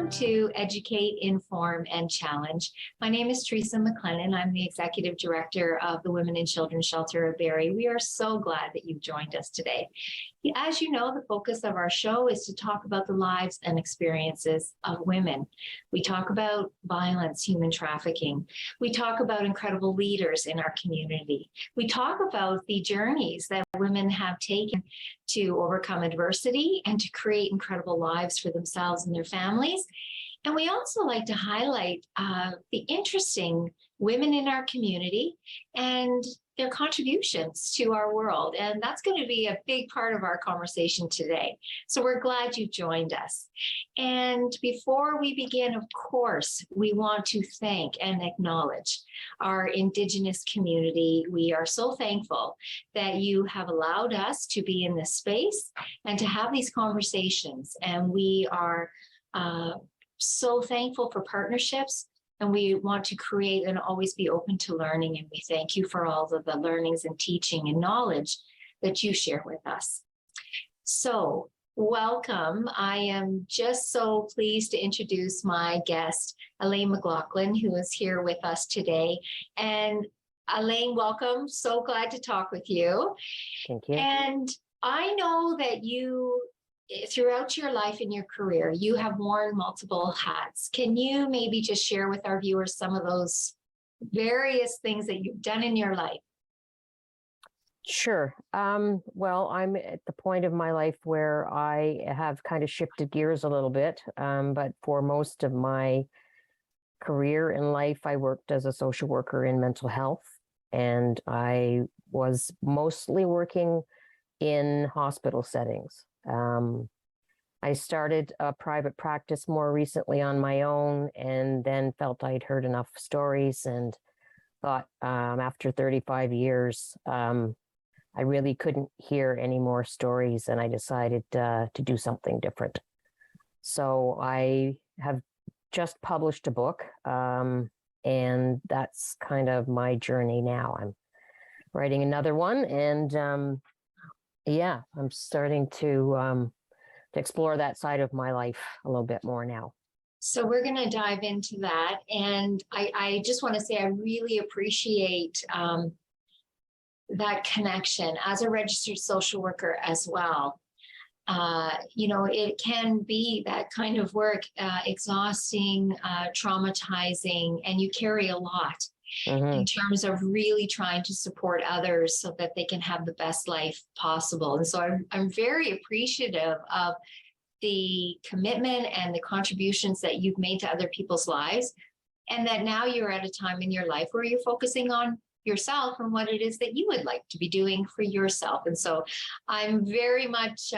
Welcome to Educate, Inform, and Challenge. My name is Teresa MacLennan. I'm the Executive Director of the Women and Children's Shelter of Barrie. We are so glad that you've joined us today. As you know, the focus of our show is to talk about the lives and experiences of women. We talk about violence, human trafficking. We talk about incredible leaders in our community. We talk about the journeys that women have taken to overcome adversity and to create incredible lives for themselves and their families. And we also like to highlight the interesting women in our community and their contributions to our world. And that's going to be a big part of our conversation today. So we're glad you joined us. And before we begin, of course, we want to thank and acknowledge our Indigenous community. We are so thankful that you have allowed us to be in this space and to have these conversations. And we are so thankful for partnerships. And we want to create and always be open to learning. And we thank you for all of the learnings and teaching and knowledge that you share with us. So welcome. I am just so pleased to introduce my guest, Elaine MacLachlan, who is here with us today. And Elaine, welcome. So glad to talk with you. Thank you. And I know that you, throughout your life and your career, you have worn multiple hats. Can you maybe just share with our viewers some of those various things that you've done in your life? Sure. Well, I'm at the point of my life where I have kind of shifted gears a little bit. But for most of my career in life, I worked as a social worker in mental health. And I was mostly working in hospital settings. I started a private practice more recently on my own, and then felt I'd heard enough stories and thought after 35 years, I really couldn't hear any more stories, and I decided to do something different. So I have just published a book, and that's kind of my journey now. I'm writing another one, and yeah, I'm starting to explore that side of my life a little bit more now. So we're going to dive into that. And I just want to say I really appreciate that connection as a registered social worker as well. It can be that kind of work, exhausting, traumatizing, and you carry a lot. In terms of really trying to support others so that they can have the best life possible. And so I'm very appreciative of the commitment and the contributions that you've made to other people's lives, and that now you're at a time in your life where you're focusing on yourself and what it is that you would like to be doing for yourself. And so I'm very much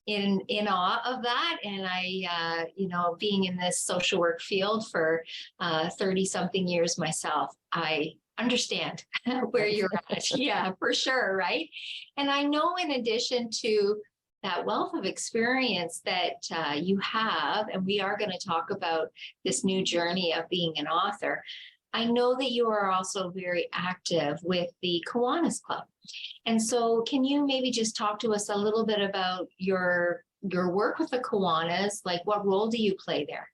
in awe of that. And I, being in this social work field for 30 something years myself, I understand where you're at. Yeah, for sure. Right. And I know in addition to that wealth of experience that you have, and we are going to talk about this new journey of being an author, I know that you are also very active with the Kiwanis Club. And so can you maybe just talk to us a little bit about your work with the Kiwanis? Like, what role do you play there?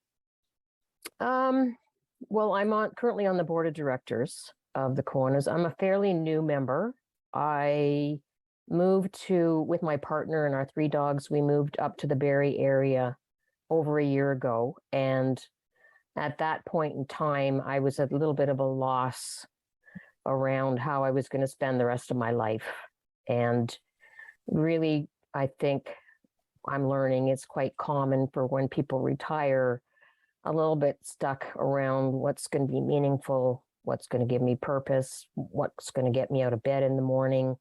Well, I'm currently on the board of directors of the Kiwanis. I'm a fairly new member. I moved with my partner and our 3 dogs, we moved up to the Barrie area over a year ago. And at that point in time, I was at a little bit of a loss around how I was going to spend the rest of my life. And really, I think I'm learning it's quite common for when people retire, a little bit stuck around what's going to be meaningful, what's going to give me purpose, what's going to get me out of bed in the morning.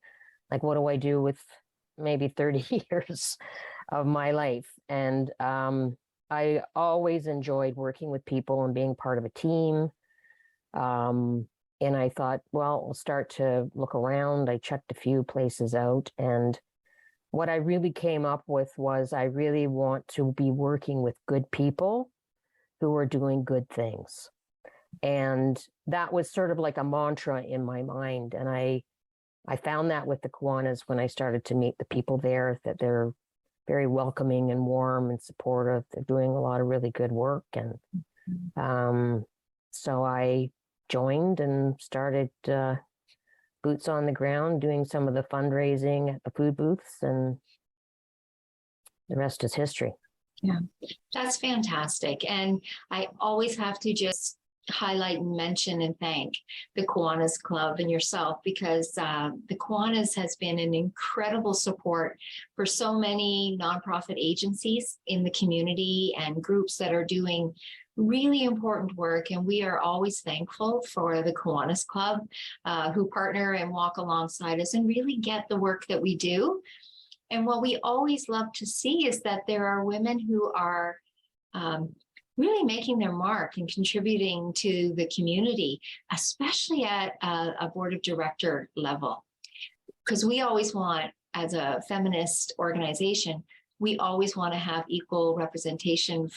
Like, what do I do with maybe 30 years of my life? And I always enjoyed working with people and being part of a team. And I thought, well, we'll start to look around. I checked a few places out. And what I really came up with was I really want to be working with good people who are doing good things. And that was sort of like a mantra in my mind. And I found that with the Kiwanis when I started to meet the people there, that they're very welcoming and warm and supportive. They're doing a lot of really good work. And so I joined and started boots on the ground, doing some of the fundraising at the food booths, and the rest is history. Yeah, that's fantastic. And I always have to just highlight and mention and thank the Kiwanis Club and yourself, because the Kiwanis has been an incredible support for so many nonprofit agencies in the community and groups that are doing really important work. And we are always thankful for the Kiwanis Club who partner and walk alongside us and really get the work that we do. And what we always love to see is that there are women who are really making their mark and contributing to the community, especially at a board of director level. Because we always want, as a feminist organization, we always want to have equal representation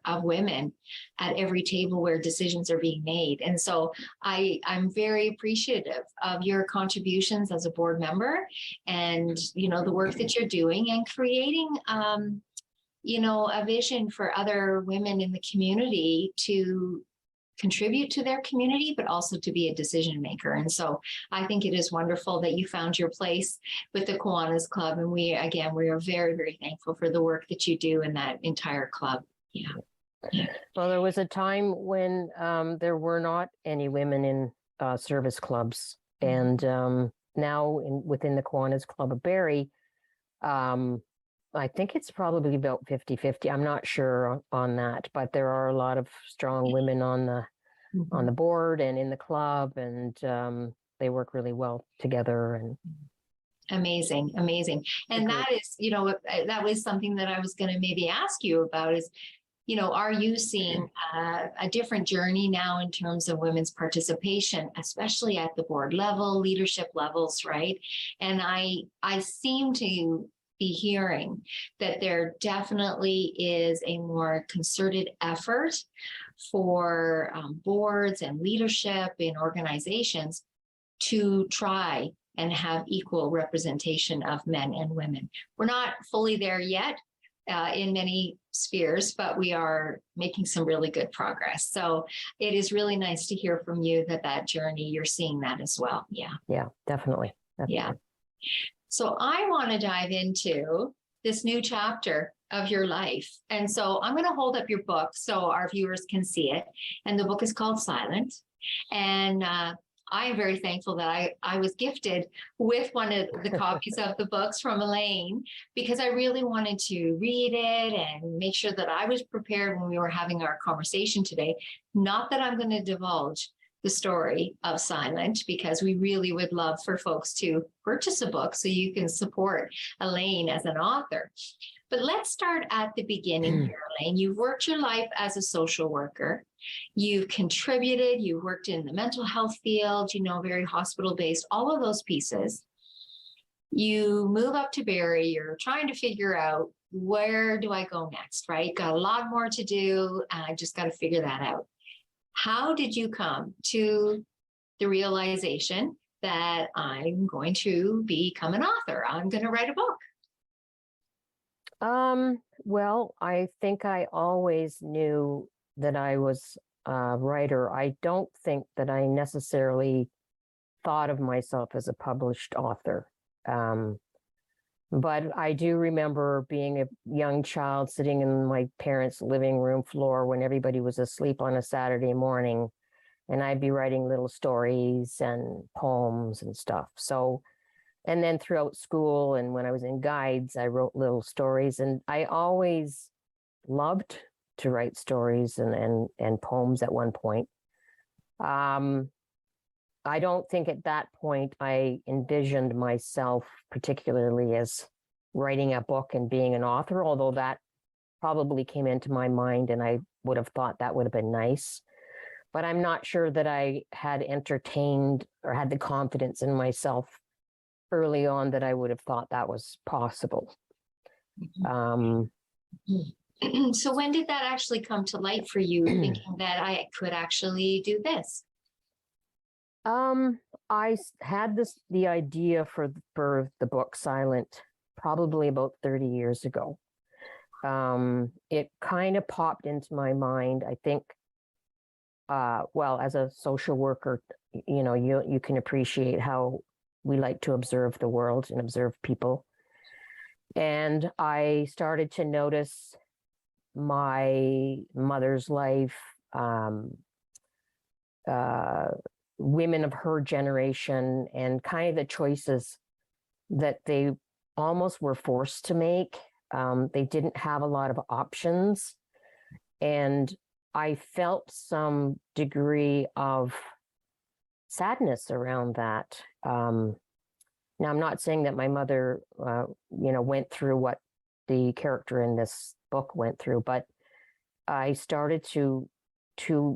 of women at every table where decisions are being made. And so I'm very appreciative of your contributions as a board member, and the work that you're doing and creating a vision for other women in the community to contribute to their community, but also to be a decision maker. And so I think it is wonderful that you found your place with the Kiwanis Club. And we are very, very thankful for the work that you do in that entire club. Yeah. Well, there was a time when there were not any women in service clubs. And now within the Kiwanis Club of Barrie, I think it's probably about 50-50. I'm not sure on that, but there are a lot of strong women on the board and in the club, and they work really well together. And amazing. And that is, that was something that I was going to maybe ask you about is, are you seeing a different journey now in terms of women's participation, especially at the board level, leadership levels, right? And I seem to be hearing that there definitely is a more concerted effort for boards and leadership in organizations to try and have equal representation of men and women. We're not fully there yet in many spheres, but we are making some really good progress. So it is really nice to hear from you that journey, you're seeing that as well. Yeah, definitely. Yeah. So I want to dive into this new chapter of your life. And so I'm going to hold up your book so our viewers can see it. And the book is called Silent. And I am very thankful that I was gifted with one of the copies of the books from Elaine, because I really wanted to read it and make sure that I was prepared when we were having our conversation today. Not that I'm going to divulge the story of Silent, because we really would love for folks to purchase a book so you can support Elaine as an author. But let's start at the beginning here, Elaine. You've worked your life as a social worker. You've contributed, you've worked in the mental health field, very hospital-based, all of those pieces. You move up to Barrie, you're trying to figure out, where do I go next, right? Got a lot more to do. I just got to figure that out. How did you come to the realization that I'm going to become an author? I'm going to write a book. Well, I think I always knew that I was a writer. I don't think that I necessarily thought of myself as a published author. But I do remember being a young child sitting in my parents' living room floor when everybody was asleep on a Saturday morning, and I'd be writing little stories and poems and stuff. So, and then throughout school and when I was in guides, I wrote little stories, and I always loved to write stories and poems at one point. I don't think at that point I envisioned myself particularly as writing a book and being an author, although that probably came into my mind and I would have thought that would have been nice. But I'm not sure that I had entertained or had the confidence in myself early on that I would have thought that was possible. So when did that actually come to light for you, thinking that I could actually do this? I had the idea for the book Silent probably about 30 years ago. It kind of popped into my mind. I think, well, as a social worker, you can appreciate how we like to observe the world and observe people. And I started to notice my mother's life, women of her generation, and kind of the choices that they almost were forced to make. They didn't have a lot of options. And I felt some degree of sadness around that. Now, I'm not saying that my mother, went through what the character in this book went through, but I started to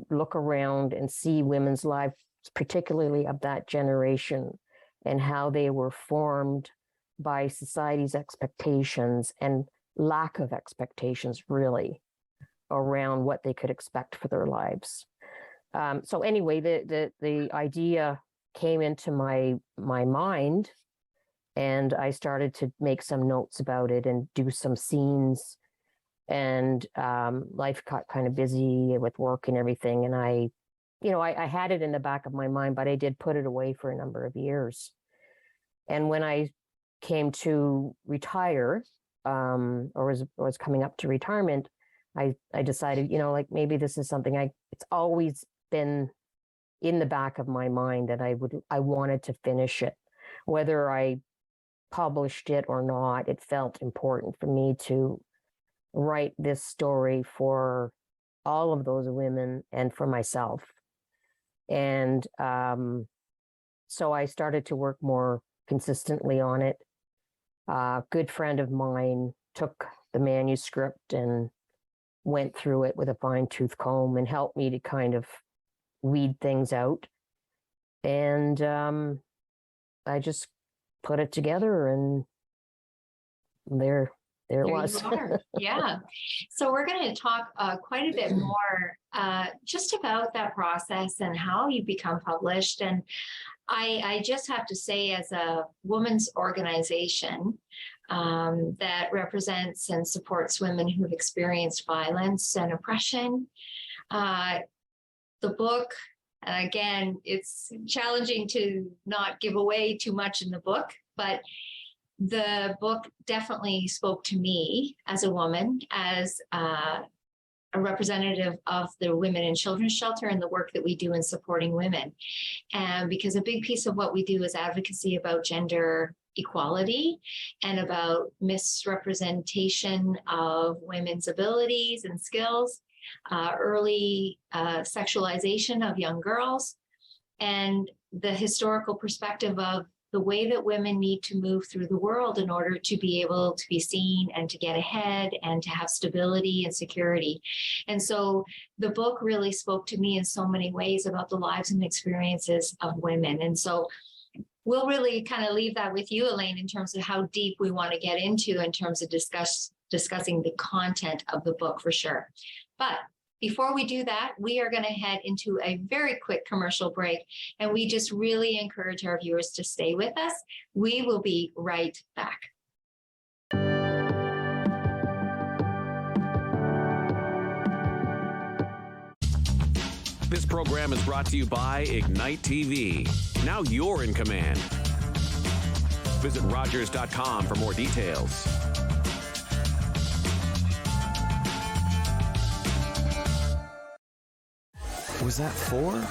look around and see women's lives, particularly of that generation, and how they were formed by society's expectations and lack of expectations, really, around what they could expect for their lives. So anyway, the idea came into my mind, and I started to make some notes about it and do some scenes. And life got kind of busy with work and everything. And I had it in the back of my mind, but I did put it away for a number of years. And when I came to retire, or was coming up to retirement, I decided, maybe this is something it's always been in the back of my mind that I wanted to finish it. Whether I published it or not, it felt important for me to write this story for all of those women and for myself. And so I started to work more consistently on it. A good friend of mine took the manuscript and went through it with a fine-tooth comb and helped me to kind of weed things out. And I just put it together, and there it was. You are. Yeah. So we're going to talk quite a bit more just about that process and how you become published. And I just have to say, as a women's organization that represents and supports women who have experienced violence and oppression, the book, and again, it's challenging to not give away too much in the book, but the book definitely spoke to me as a woman, as a representative of the Women and Children's Shelter and the work that we do in supporting women. And because a big piece of what we do is advocacy about gender equality and about misrepresentation of women's abilities and skills, early sexualization of young girls, and the historical perspective of the way that women need to move through the world in order to be able to be seen and to get ahead and to have stability and security. And so the book really spoke to me in so many ways about the lives and experiences of women. And so we'll really kind of leave that with you, Elaine, in terms of how deep we want to get into in terms of discussing the content of the book for sure. But before we do that, we are going to head into a very quick commercial break, and we just really encourage our viewers to stay with us. We will be right back. This program is brought to you by Ignite TV. Now you're in command. Visit Rogers.com for more details. Was that 4 or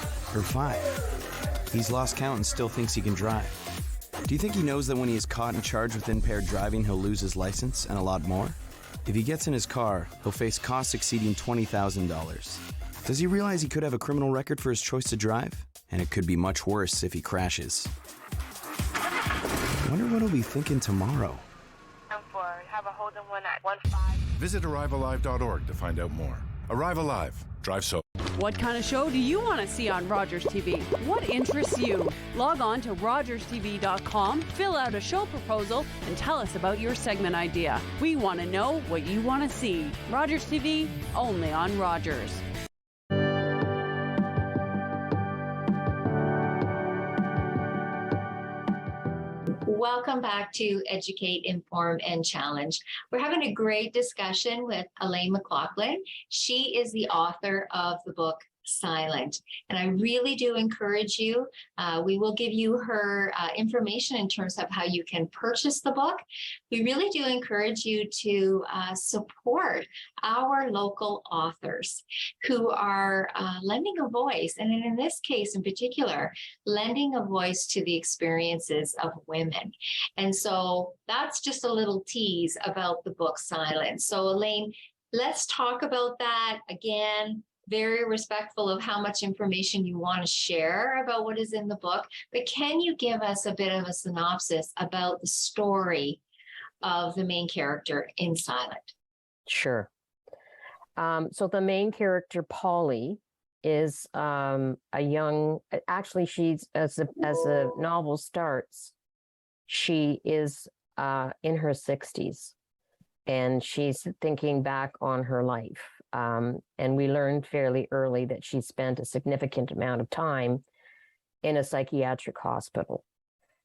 5? He's lost count and still thinks he can drive. Do you think he knows that when he is caught and charged with impaired driving, he'll lose his license and a lot more? If he gets in his car, he'll face costs exceeding $20,000. Does he realize he could have a criminal record for his choice to drive? And it could be much worse if he crashes. Wonder what he'll be thinking tomorrow. I'm for have a Holden one at 15. Visit ArriveAlive.org to find out more. Arrive Alive. Drive so. What kind of show do you want to see on Rogers TV? What interests you? Log on to rogerstv.com, fill out a show proposal, and tell us about your segment idea. We want to know what you want to see. Rogers TV, only on Rogers. Welcome back to Educate, Inform, and Challenge. We're having a great discussion with Elaine MacLachlan. She is the author of the book Silent. And I really do encourage you. We will give you her information in terms of how you can purchase the book. We really do encourage you to support our local authors who are lending a voice, and in this case in particular, lending a voice to the experiences of women. And so that's just a little tease about the book Silent. So Elaine, let's talk about that again. Very respectful of how much information you want to share about what is in the book, but can you give us a bit of a synopsis about the story of the main character in Silent? Sure. So the main character, Polly, is a young, actually she's, as the novel starts, she is in her 60s, and she's thinking back on her life. And we learned fairly early that she spent a significant amount of time in a psychiatric hospital.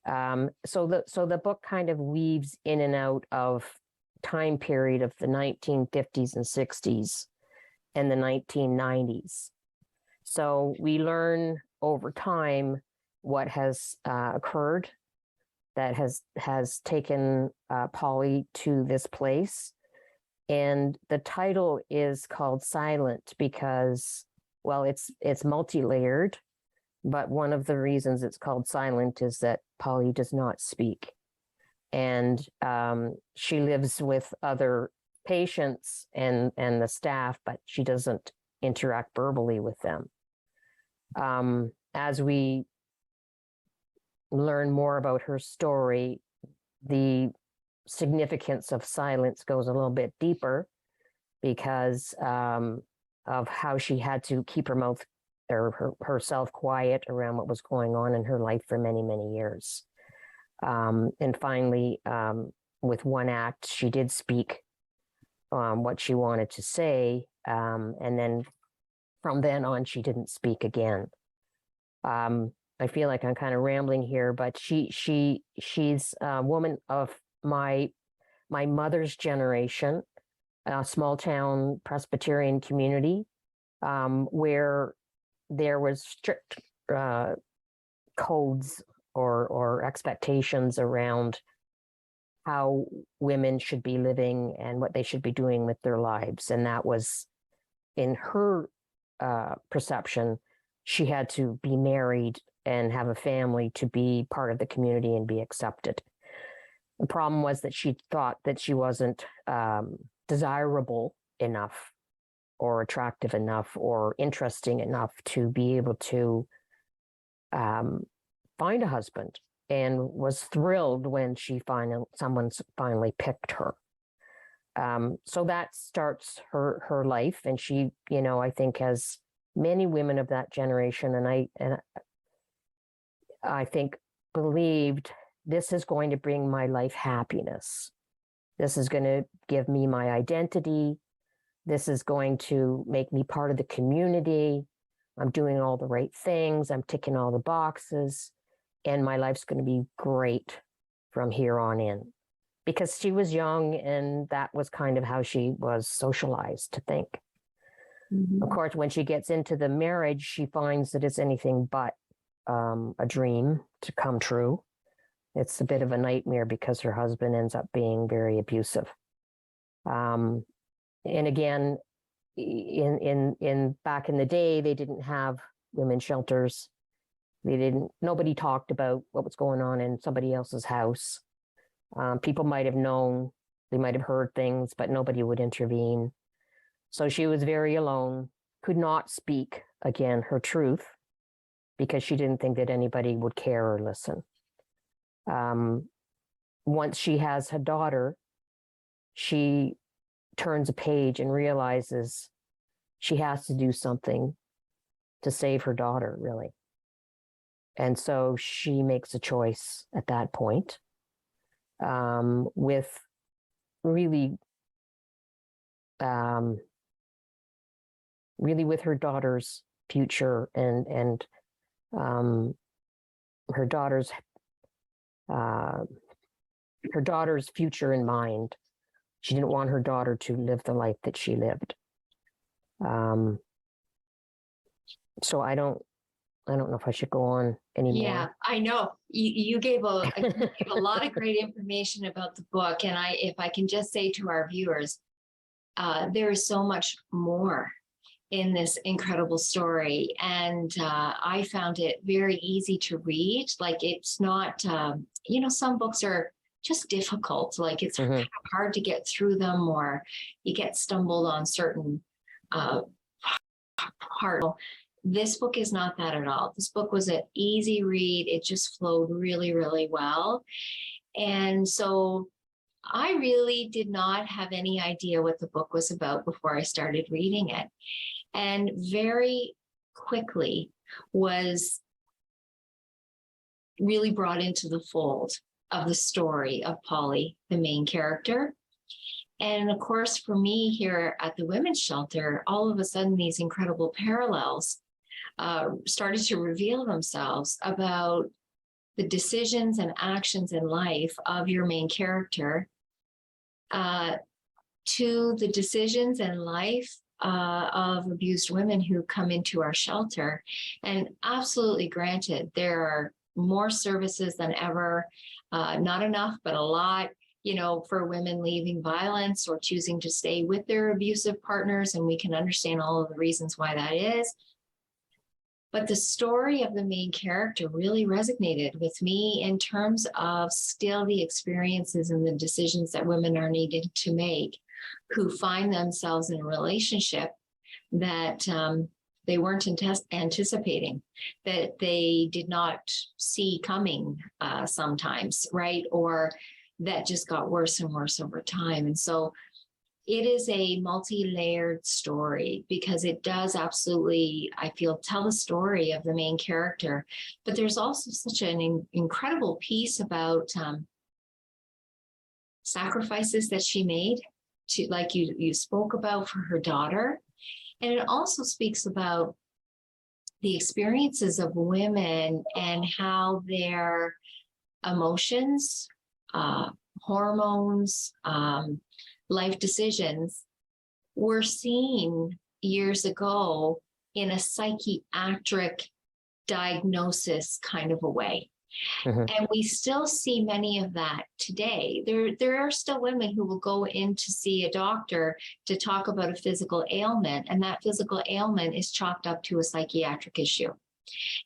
So the book kind of weaves in and out of time period of the 1950s and 60s and the 1990s. So we learn over time what has occurred that has taken Polly to this place. And the title is called Silent because, well, it's multi-layered, but one of the reasons it's called Silent is that Polly does not speak. And she lives with other patients and the staff, but she doesn't interact verbally with them. As we learn more about her story, the significance of silence goes a little bit deeper because of how she had to keep her mouth or herself quiet around what was going on in her life for many, many years. And finally, with one act, she did speak what she wanted to say. And then from then on, she didn't speak again. I feel like I'm kind of rambling here, but she's a woman of my mother's generation, a small town Presbyterian community, where there was strict codes or expectations around how women should be living and what they should be doing with their lives. And that was, in her perception, she had to be married and have a family to be part of the community and be accepted. The problem was that she thought that she wasn't desirable enough or attractive enough or interesting enough to be able to find a husband, and was thrilled when someone finally picked her. So that starts her life, and she, I think, as many women of that generation, and I think believed, this is going to bring my life happiness. This is going to give me my identity. This is going to make me part of the community. I'm doing all the right things. I'm ticking all the boxes. And my life's going to be great from here on in. Because she was young, and that was kind of how she was socialized to think. Mm-hmm. Of course, when she gets into the marriage, she finds that it's anything but a dream to come true. It's a bit of a nightmare because her husband ends up being very abusive. And again, in back in the day, they didn't have women's shelters. Nobody talked about what was going on in somebody else's house. People might have known, they might have heard things, but nobody would intervene. So she was very alone, could not speak, again, her truth, because she didn't think that anybody would care or listen. Once she has her daughter, she turns a page and realizes she has to do something to save her daughter, really. And so she makes a choice at that point, with really with her daughter's future and her daughter's her daughter's future in mind. She didn't want her daughter to live the life that she lived. So I don't know if I should go on anymore. Yeah, I know. You gave a lot of great information about the book. And if I can just say to our viewers, there is so much more in this incredible story. And I found it very easy to read. Like, it's not, some books are just difficult. Like, it's kind of hard to get through them, or you get stumbled on certain parts. This book is not that at all. This book was an easy read. It just flowed really, really well. And so I really did not have any idea what the book was about before I started reading it. And very quickly was really brought into the fold of the story of Polly, the main character. And of course, for me here at the women's shelter, all of a sudden these incredible parallels started to reveal themselves about the decisions and actions in life of your main character, to the decisions in life of abused women who come into our shelter. And absolutely granted, there are more services than ever, not enough, but a lot, for women leaving violence or choosing to stay with their abusive partners. And we can understand all of the reasons why that is. But the story of the main character really resonated with me in terms of still the experiences and the decisions that women are needed to make, who find themselves in a relationship that they weren't anticipating, that they did not see coming sometimes, right? Or that just got worse and worse over time. And so it is a multi-layered story, because it does absolutely, I feel, tell the story of the main character. But there's also such an incredible piece about sacrifices that she made, like you spoke about, for her daughter. And it also speaks about the experiences of women and how their emotions, hormones, life decisions were seen years ago in a psychiatric diagnosis kind of a way. And we still see many of that today. There are still women who will go in to see a doctor to talk about a physical ailment, and that physical ailment is chalked up to a psychiatric issue.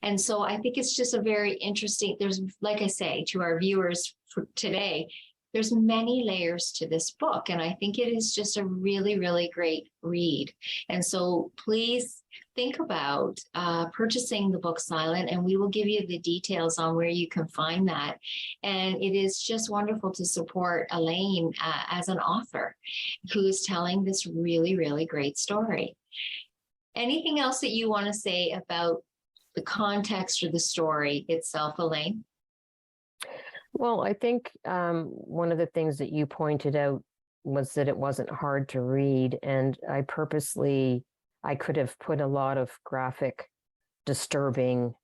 And so I think it's just a very interesting, there's, like I say, to our viewers for today, there's many layers to this book, and I think it is just a really, really great read. And so please think about purchasing the book Silent, and we will give you the details on where you can find that. And it is just wonderful to support Elaine as an author who is telling this really, really great story. Anything else that you want to say about the context or the story itself, Elaine? Well, I think one of the things that you pointed out was that it wasn't hard to read. And I could have put a lot of graphic, disturbing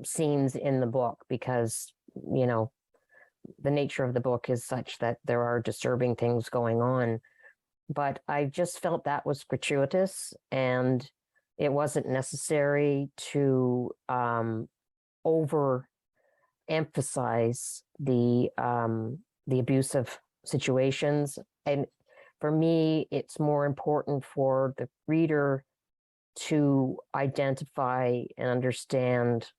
scenes in the book, because, the nature of the book is such that there are disturbing things going on. But I just felt that was gratuitous, and it wasn't necessary to overemphasize the abusive situations. And for me, it's more important for the reader to identify and understand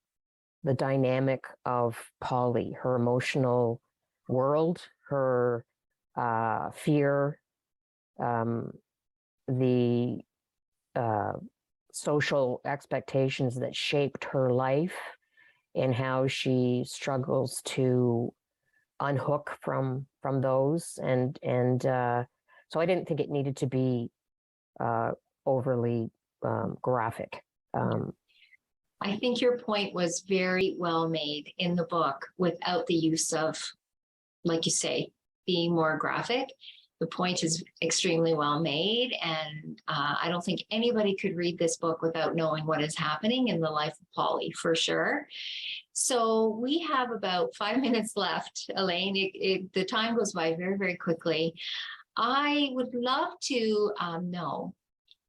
the dynamic of Polly, her emotional world, her fear, the social expectations that shaped her life, and how she struggles to unhook from those. And so I didn't think it needed to be overly graphic. I think your point was very well made in the book, without the use of, like you say, being more graphic. The point is extremely well made. And I don't think anybody could read this book without knowing what is happening in the life of Polly, for sure. So we have about 5 minutes left, Elaine. The time goes by very, very quickly. I would love to know,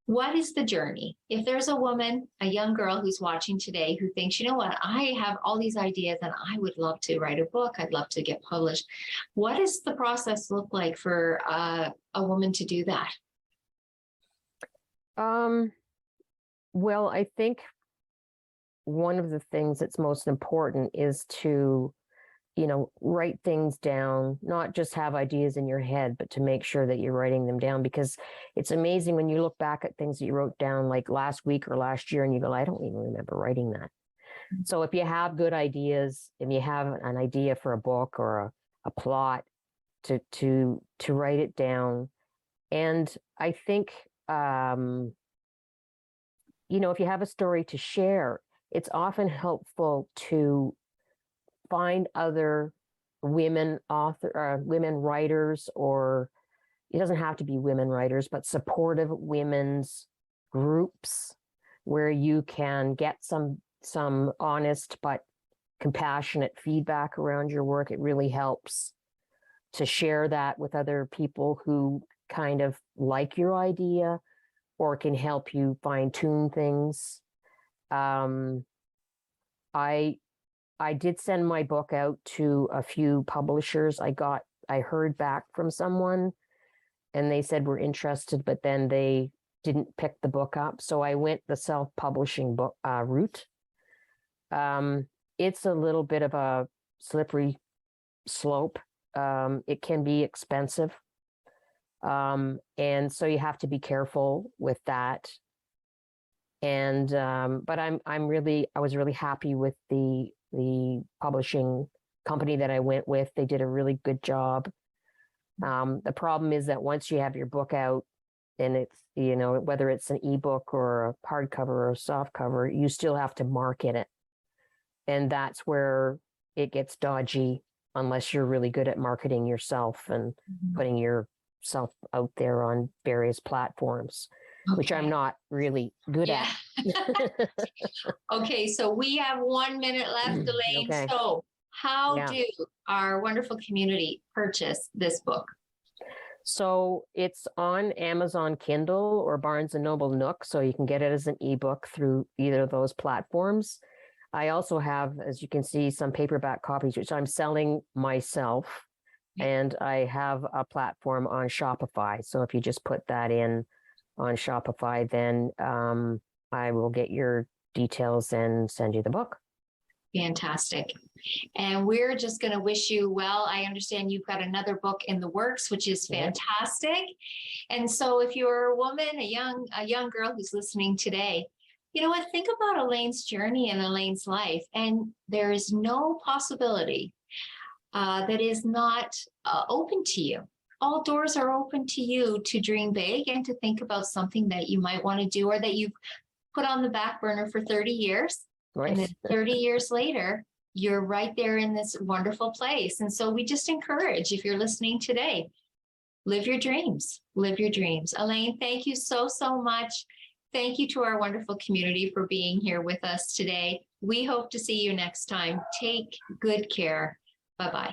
what is the journey? If there's a woman, a young girl who's watching today who thinks, you know what, I have all these ideas and I would love to write a book, I'd love to get published. What does the process look like for a woman to do that? Well, I think one of the things that's most important is to, write things down, not just have ideas in your head, but to make sure that you're writing them down, because it's amazing when you look back at things that you wrote down like last week or last year and you go, I don't even remember writing that. So if you have good ideas, if you have an idea for a book or a plot, to write it down. And I think, if you have a story to share, it's often helpful to find other women women writers, or it doesn't have to be women writers, but supportive women's groups where you can get some honest but compassionate feedback around your work. It really helps to share that with other people who kind of like your idea or can help you fine-tune things. I did send my book out to a few publishers. I heard back from someone and they said we're interested, but then they didn't pick the book up. So I went the self-publishing book route. It's a little bit of a slippery slope. It can be expensive. And so you have to be careful with that. And, but I was really happy with the publishing company that I went with. They did a really good job. The problem is that once you have your book out and it's, whether it's an ebook or a hardcover or a soft cover, you still have to market it. And that's where it gets dodgy unless you're really good at marketing yourself and putting yourself out there on various platforms. Okay. Which I'm not really good at. Okay, so we have 1 minute left, Elaine. Okay. So how do our wonderful community purchase this book? So it's on Amazon Kindle or Barnes & Noble Nook, so you can get it as an ebook through either of those platforms. I also have, as you can see, some paperback copies, which I'm selling myself. And I have a platform on Shopify. So if you just put that in on Shopify, then I will get your details and send you the book. Fantastic. And we're just going to wish you well. I understand you've got another book in the works, which is fantastic. Yep. And so if you're a woman, a young girl who's listening today, you know what, think about Elaine's journey and Elaine's life. And there is no possibility that is not open to you. All doors are open to you to dream big and to think about something that you might want to do or that you've put on the back burner for 30 years. Right. And then 30 years later, you're right there in this wonderful place. And so we just encourage, if you're listening today, live your dreams, live your dreams. Elaine, thank you so, so much. Thank you to our wonderful community for being here with us today. We hope to see you next time. Take good care. Bye-bye.